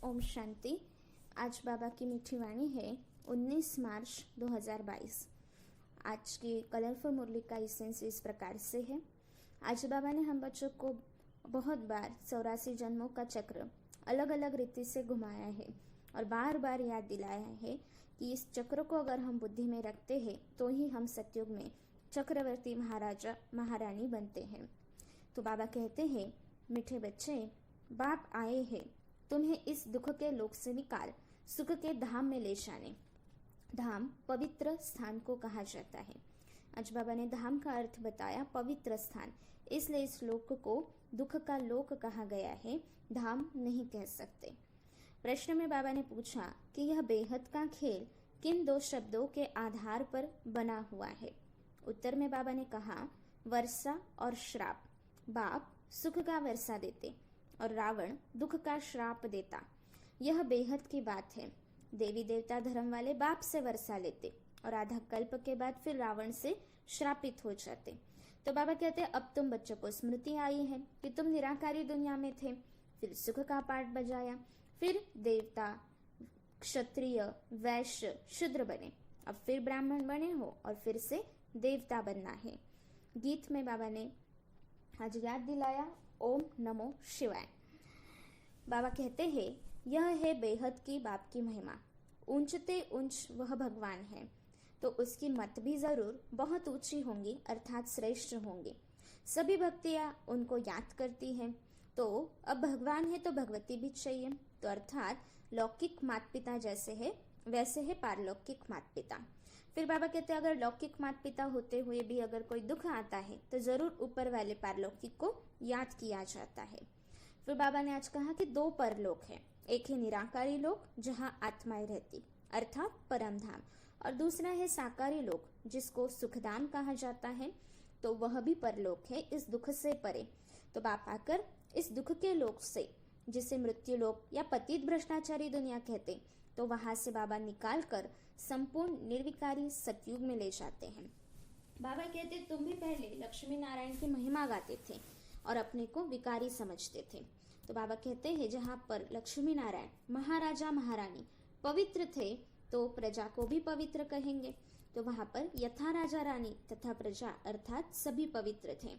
ओम शांति। आज बाबा की मीठी वाणी है 19 मार्च 2022। आज की कलरफुल मुरली का इसेंस इस प्रकार से है। आज बाबा ने हम बच्चों को बहुत बार 84 जन्मों का चक्र अलग अलग रीति से घुमाया है और बार बार याद दिलाया है कि इस चक्र को अगर हम बुद्धि में रखते हैं तो ही हम सतयुग में चक्रवर्ती महाराजा महारानी बनते हैं। तो बाबा कहते हैं, मीठे बच्चे, बाप आए हैं तुम्हें इस दुख के लोक से निकाल सुख के धाम में ले जाने। धाम पवित्र स्थान को कहा जाता है। आज बाबा ने धाम का अर्थ बताया, पवित्र स्थान, इसलिए इस लोक को दुख का लोक कहा गया है, धाम नहीं कह सकते। प्रश्न में बाबा ने पूछा कि यह बेहद का खेल किन दो शब्दों के आधार पर बना हुआ है। उत्तर में बाबा ने कहा, वर्षा और श्राप। बाप सुख का वर्षा देते और रावण दुख का श्राप देता। यह बेहद की बात है। देवी देवता धर्म वाले बाप से वर्षा लेते और आधा कल्प के बाद फिर रावण से श्रापित हो जाते। तो बाबा कहते, अब तुम बच्चों को स्मृति आई है कि तुम निराकारी दुनिया में थे, फिर सुख का पाठ बजाया, फिर देवता, क्षत्रिय, वैश्य, शूद्र बने, अब फिर ब्राह्मण बने हो और फिर से देवता बनना है। गीत में बाबा ने आज याद दिलाया, ओम नमो शिवाय। बाबा कहते हैं, यह है बेहद की बाप की महिमा। ऊंचते ऊंच वह भगवान है तो उसकी मत भी जरूर बहुत ऊंची होंगी, अर्थात श्रेष्ठ होंगी। सभी भक्तियां उनको याद करती हैं। तो अब भगवान है तो भगवती भी चाहिए। तो अर्थात लौकिक माता पिता जैसे है वैसे है पारलौकिक माता पिता। फिर बाबा कहते हैं, अगर लौकिक माता पिता होते हुए भी अगर कोई दुख आता है तो जरूर ऊपर वाले पारलौकिक को याद किया जाता है। फिर बाबा ने आज कहा कि दो परलोक है, एक है निराकारी लोक जहाँ आत्माएं रहती अर्थात परम धाम, और दूसरा है साकारी लोक जिसको सुखधाम कहा जाता है। तो वह भी परलोक है इस दुख से परे। तो बाप आकर इस दुख के लोक से, जिसे मृत्यु लोक या पतित भ्रष्टाचारी दुनिया कहते, तो वहां से बाबा निकाल कर संपूर्ण निर्विकारी सतयुग में ले जाते हैं। बाबा कहते, तुम भी पहले लक्ष्मी नारायण की महिमा गाते थे और अपने को विकारी समझते थे। तो बाबा कहते हैं, जहाँ पर लक्ष्मी नारायण महाराजा महारानी पवित्र थे तो प्रजा को भी पवित्र कहेंगे। तो वहां पर यथा राजा रानी तथा प्रजा अर्थात सभी पवित्र थे।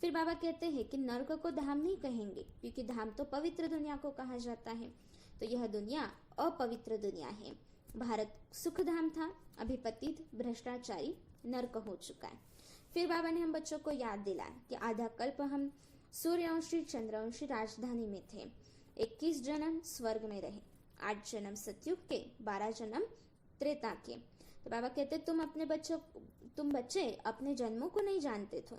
फिर बाबा कहते हैं कि नर्क को धाम नहीं कहेंगे क्योंकि धाम तो पवित्र दुनिया को कहा जाता है। तो यह दुनिया अपवित्र दुनिया है। भारत सुख धाम था, अभी पतित भ्रष्टाचारी नर्क हो चुका है। फिर बाबा ने हम बच्चों को याद दिलाया कि आधा कल्प हम सूर्यवंशी चंद्रवंशी राजधानी में थे, 21 जन्म स्वर्ग में रहे, 8 जन्म सतयुग के, 12 जन्म त्रेता के। तो बाबा कहते, तुम बच्चे अपने जन्मों को नहीं जानते थे,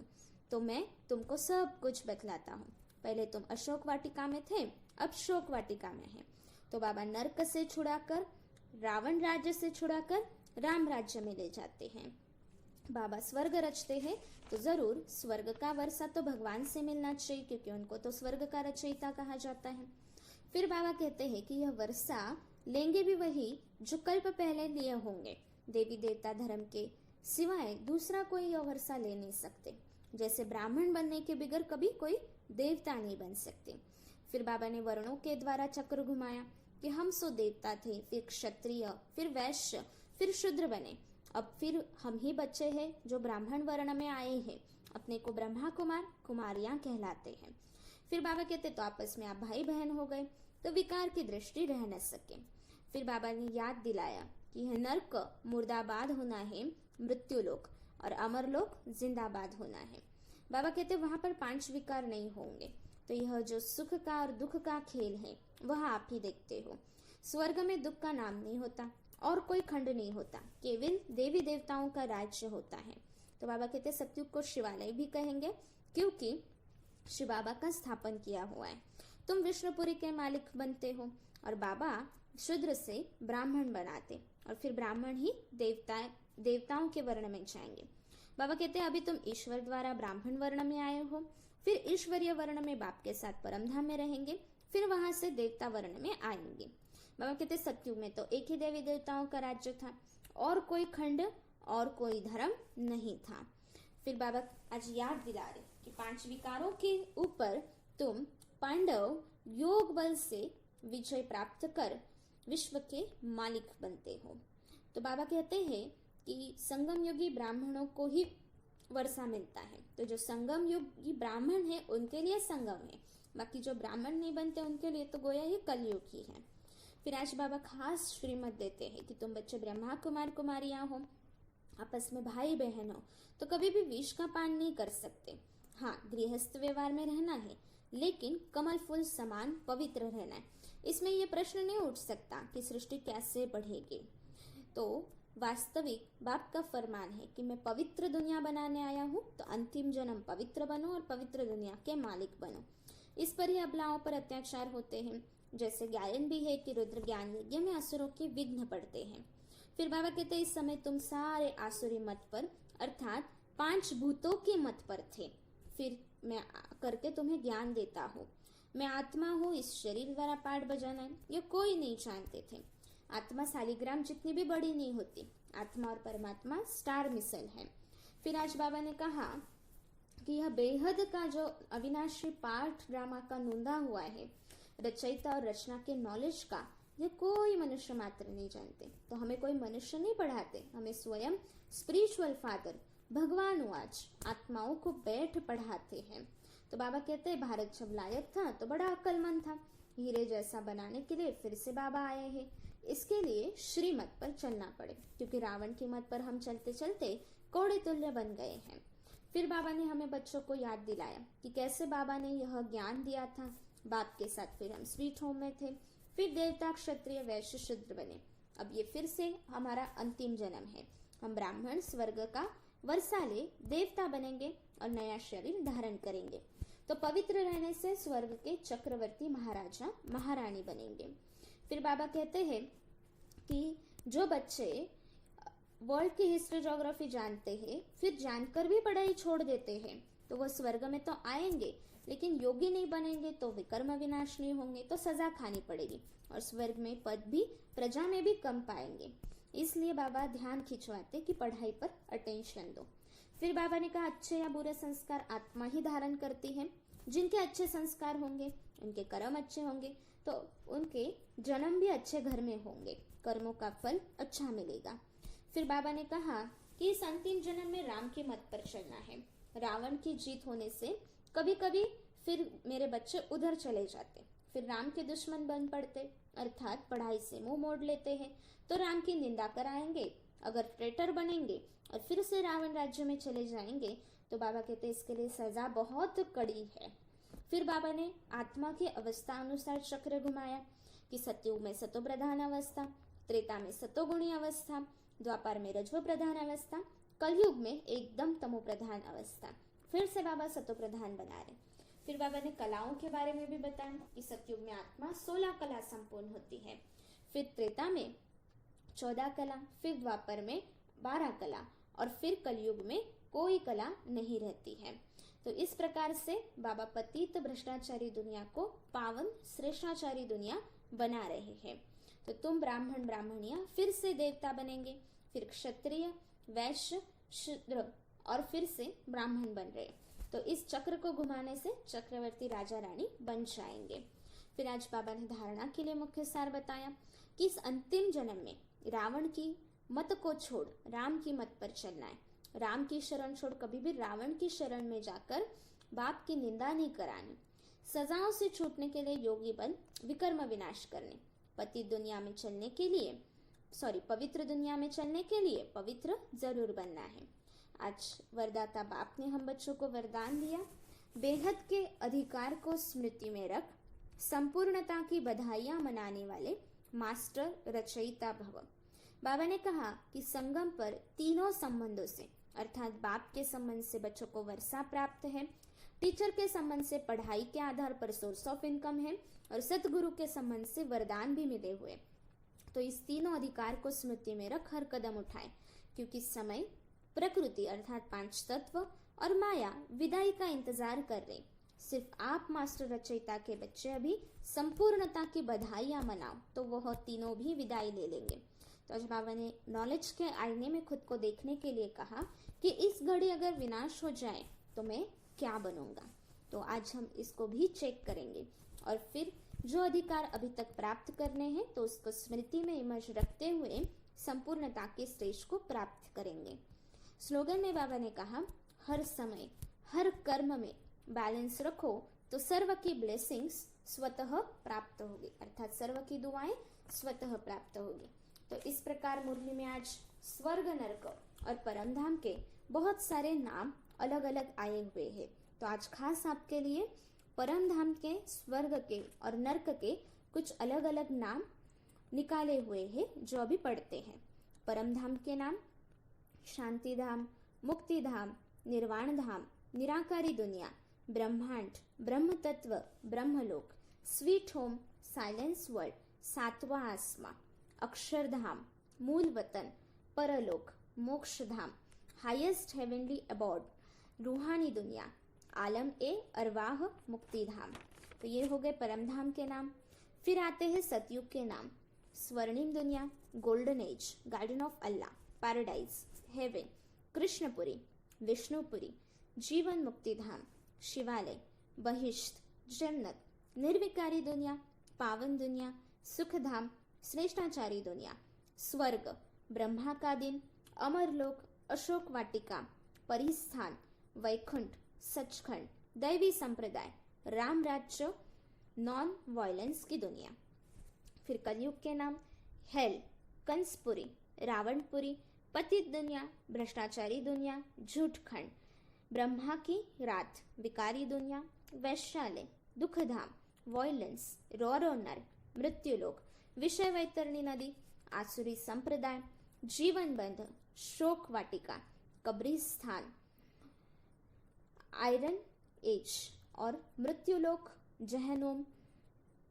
तो मैं तुमको सब कुछ बतलाता हूँ। पहले तुम अशोक वाटिका में थे, अब शोक वाटिका में है। तो बाबा नर्क से छुड़ाकर, रावण राज्य से छुड़ाकर राम राज्य में ले जाते हैं। बाबा स्वर्ग रचते हैं तो जरूर स्वर्ग का वर्षा तो भगवान से मिलना चाहिए क्योंकि उनको तो स्वर्ग का रचयिता कहा जाता है। फिर बाबा कहते हैं कि यह वर्षा लेंगे भी वही जो कल्प पहले लिए होंगे। देवी देवता धर्म के सिवाय दूसरा कोई यह वर्षा ले नहीं सकते। जैसे ब्राह्मण बनने के बगैर कभी कोई देवता नहीं बन सकते। फिर बाबा ने वर्णों के द्वारा चक्र घुमाया कि हम सो देवता थे, फिर क्षत्रिय, फिर वैश्य, फिर शूद्र बने, अब फिर हम ही बच्चे हैं जो ब्राह्मण वर्ण में आए हैं, अपने को ब्रह्मा कुमार कुमारियां कहलाते हैं। फिर बाबा कहते, तो आपस में आप भाई बहन हो गए तो विकार की दृष्टि रह न सके। फिर बाबा ने याद दिलाया कि यह नर्क मुर्दाबाद होना है, मृत्यु लोक, और अमर लोक जिंदाबाद होना है। बाबा कहते, वहां पर 5 विकार नहीं होंगे। तो यह जो सुख का और दुख का खेल है वह आप ही देखते हो। स्वर्ग में दुख का नाम नहीं होता और कोई खंड नहीं होता, केवल देवी देवताओं का राज्य होता है। तो बाबा कहते, सतयुग को शिवालय भी कहेंगे क्योंकि शिव बाबा का स्थापन किया हुआ है। तुम विष्णुपुरी के मालिक बनते हो और बाबा शूद्र से ब्राह्मण बनाते और फिर ब्राह्मण ही देवताओं के वर्ण में जाएंगे। बाबा कहते हैं, अभी तुम ईश्वर द्वारा ब्राह्मण वर्ण में आए हो, फिर ईश्वरीय वर्ण में बाप के साथ परमधाम में रहेंगे, फिर वहां से देवता वर्ण में आएंगे। बाबा कहते, सतयुग में तो एक ही देवी देवताओं का राज्य था और कोई खंड और कोई धर्म नहीं था। फिर बाबा आज याद दिला रहे कि 5 विकारों के ऊपर तुम पांडव योग बल से विजय प्राप्त कर विश्व के मालिक बनते हो। तो बाबा कहते हैं कि संगम योगी ब्राह्मणों को ही वर्षा मिलता है। तो जो संगम योगी ब्राह्मण है उनके लिए संगम है, बाकी जो ब्राह्मण नहीं बनते उनके लिए तो गोया ये कलयुग ही है। फिर आज बाबा खास श्रीमत देते हैं कि तुम बच्चे ब्रह्मा कुमार कुमारियां हो, आपस में भाई बहन हो, तो कभी भी विष का पान नहीं कर सकते। हाँ, गृहस्थ व्यवहार में रहना है, लेकिन कमल फूल समान पवित्र रहना है। इसमें यह प्रश्न नहीं उठ सकता कि सृष्टि कैसे बढ़ेगी। तो वास्तविक बाप का फरमान है कि मैं पवित्र दुनिया बनाने आया हूँ, तो अंतिम जन्म पवित्र बनो और पवित्र दुनिया के मालिक बनो। इस पर ही अबलाओं पर अत्याचार होते हैं। जैसे गायन भी है कि रुद्र ज्ञान यज्ञ में असुरों के विघ्न पड़ते हैं। फिर बाबा कहते हैं इस समय तुम सारे आसुरी मत पर अर्थात 5 भूतों के मत पर थे। फिर मैं करके तुम्हें ज्ञान देता हूँ। मैं आत्मा हूँ, इस शरीर द्वारा पाठ बजाना है, ये कोई नहीं जानते थे। आत्मा शालिग्राम जितनी भी बड़ी नहीं होती। आत्मा और परमात्मा स्टार मिसल है। फिर आज बाबा ने कहा कि यह बेहद का जो अविनाशी पाठ ड्रामा का नूंदा हुआ है, रचयिता और रचना के नॉलेज का, यह कोई मनुष्य मात्र नहीं जानते। तो हमें कोई मनुष्य नहीं पढ़ाते, हमें स्वयं स्पिरिचुअल फादर भगवान आज आत्माओं को बैठ पढ़ाते हैं। तो बाबा कहते हैं भारत जब लायक था तो बड़ा अक्लमंद था, हीरे जैसा बनाने के लिए फिर से बाबा आए हैं। इसके लिए श्रीमत पर चलना पड़े, क्योंकि रावण की मत पर हम चलते चलते कोड़े तुल्य बन गए हैं। फिर बाबा ने हमें बच्चों को याद दिलाया कि कैसे बाबा ने यह ज्ञान दिया था। बाप के साथ फिर हम स्वीट होम में थे, फिर देवता क्षत्रिय वैश्य शूद्र बने। अब ये फिर से हमारा अंतिम जन्म है। हम ब्राह्मण स्वर्ग का वर्षा ले देवता बनेंगे और नया शरीर धारण करेंगे। तो पवित्र रहने से स्वर्ग के चक्रवर्ती महाराजा महारानी बनेंगे। फिर बाबा कहते हैं कि जो बच्चे वर्ल्ड की हिस्ट्री ज्योग्राफी जानते हैं फिर जानकर भी पढ़ाई छोड़ देते हैं, तो वह स्वर्ग में तो आएंगे लेकिन योगी नहीं बनेंगे, तो विकर्म विनाश नहीं होंगे, तो सजा खानी पड़ेगी और स्वर्ग में पद भी प्रजा में भी कम पाएंगे। इसलिए बाबा ध्यान खिंचवाते कि पढ़ाई पर अटेंशन दो। फिर बाबा ने कहा अच्छे या बुरे संस्कार आत्मा ही धारण करती है। जिनके अच्छे संस्कार होंगे, उनके कर्म अच्छे होंगे, तो उनके जन्म भी अच्छे घर में होंगे, कर्मों का फल अच्छा मिलेगा। फिर बाबा ने कहा कि इस अंतिम जन्म में राम के मत पर चलना है। रावण की जीत होने से कभी कभी फिर मेरे बच्चे उधर चले जाते, फिर राम के दुश्मन बन पड़ते, अर्थात पढ़ाई से मुंह मोड़ लेते हैं, तो राम की निंदा कराएंगे। अगर ट्रेटर बनेंगे और फिर से रावण राज्य में चले जाएंगे, तो बाबा कहते हैं इसके लिए सजा बहुत कड़ी है। फिर बाबा ने आत्मा की अवस्था अनुसार चक्र घुमाया कि सतयुग में सतो प्रधान अवस्था, त्रेता में सतोगुणी अवस्था, द्वापर में रजो प्रधान अवस्था, कलयुग में एकदम तमो प्रधान अवस्था। फिर से बाबा सतो प्रधान बना रहे। फिर बाबा ने कलाओं के बारे में भी बताया कि सतयुग में आत्मा 16 कला संपूर्ण होती है, फिर त्रेता में 14 कला, फिर द्वापर में 12 कला और फिर कलयुग में कोई कला नहीं रहती है। तो इस प्रकार से बाबा पतित भ्रष्टाचारी दुनिया को पावन श्रेष्ठाचारी दुनिया बना रहे हैं। तो तुम ब्राह्मण ब्राह्मणियां फिर से देवता बनेंगे, फिर क्षत्रिय वैश्य शूद्र और फिर से ब्राह्मण बन रहे। तो इस चक्र को घुमाने से चक्रवर्ती राजा रानी बन जाएंगे। फिर आज बाबा ने धारणा के लिए मुख्य सार बताया कि इस अंतिम जन्म में रावण की मत को छोड़ राम की मत पर चलना है। राम की शरण छोड़ कभी भी रावण की शरण में जाकर बाप की निंदा नहीं करानी। सजाओं से छूटने के लिए योगी बन विकर्म विनाश करने, पवित्र दुनिया में चलने के लिए पवित्र जरूर बनना है। आज वरदाता बाप ने हम बच्चों को वरदान दिया, बेहद के अधिकार को स्मृति में रख संपूर्णता की बधाइयां मनाने वाले मास्टर रचयिता भव। बाबा ने कहा कि संगम पर तीनों संबंधों से अर्थात बाप के संबंध से बच्चों को वर्षा प्राप्त है, टीचर के संबंध से पढ़ाई के आधार पर सोर्स ऑफ इनकम है और सतगुरु के संबंध से वरदान भी मिले हुए। तो इस तीनों अधिकार को स्मृति में रख हर कदम उठाए, क्योंकि समय, प्रकृति अर्थात 5 तत्व और माया विदाई का इंतजार कर रहे। सिर्फ आप मास्टर रचयिता के बच्चे अभी संपूर्णता की बधाइयां मनाओ, तो वह तीनों भी विदाई ले लेंगे। तो आज बाबा ने नॉलेज के आईने में खुद को देखने के लिए कहा कि इस घड़ी अगर विनाश हो जाए तो मैं क्या बनूंगा। तो आज हम इसको भी चेक करेंगे और फिर जो अधिकार अभी तक प्राप्त करने हैं तो उसको स्मृति में इमर्ज रखते हुए संपूर्णता के स्टेज को प्राप्त करेंगे। स्लोगन में बाबा ने कहा, हर समय हर कर्म में बैलेंस रखो तो सर्व की ब्लेसिंग्स स्वतः प्राप्त होगी, अर्थात सर्व की दुआएं स्वतः प्राप्त होगी। तो इस प्रकार मुरली में आज स्वर्ग, नरक और परमधाम के बहुत सारे नाम अलग अलग आए हुए हैं। तो आज खास आपके लिए परमधाम के, स्वर्ग के और नरक के कुछ अलग अलग नाम निकाले हुए हैं जो अभी पढ़ते हैं। परमधाम के नाम शांति धाम, मुक्ति धाम, निर्वाण धाम, निराकारी दुनिया, ब्रह्मांड, ब्रह्म तत्व, ब्रह्मलोक, स्वीट होम, साइलेंस वर्ल्ड, सातवां आसमां, अक्षरधाम, मूल वतन, परलोक, मोक्ष धाम, हाईएस्ट हेवनली अबॉर्ड, रूहानी दुनिया, आलम ए अरवाह, मुक्ति धाम। तो ये हो गए परमधाम के नाम। फिर आते हैं सतयुग के नाम, स्वर्णिम दुनिया, golden age, garden of Allah, paradise, heaven, Krishnapuri, Vishnupuri, जीवन मुक्ति धाम, शिवालय, बहिष्ठ, जन्नत, निर्विकारी दुनिया, पावन दुनिया, सुखधाम, श्रेष्ठाचारी दुनिया, स्वर्ग, ब्रह्मा का दिन, अमरलोक, अशोक वाटिका, परिस्थान, वैकुंठ, सचखंड, दैवी संप्रदाय, राम राज्य, नॉन वायलेंस की दुनिया। फिर कलयुग के नाम, हेल, कंसपुरी, रावणपुरी, पतित दुनिया, भ्रष्टाचारी दुनिया, झूठखंड, ब्रह्मा की रात, विकारी दुनिया, वैश्यालय, दुखधाम, वायलेंस, रौरव नर, मृत्युलोक, विषय वैतरणी नदी, आसुरी संप्रदाय, जीवन बंध, शोक वाटिका, कब्रिस्तान, आयरन एज और मृत्युलोक, जहनुम,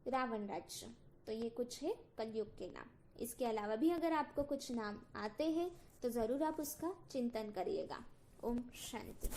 रावण राज्य। तो ये कुछ है कलयुग के नाम। इसके अलावा भी अगर आपको कुछ नाम आते हैं तो जरूर आप उसका चिंतन करिएगा। ओम शांति।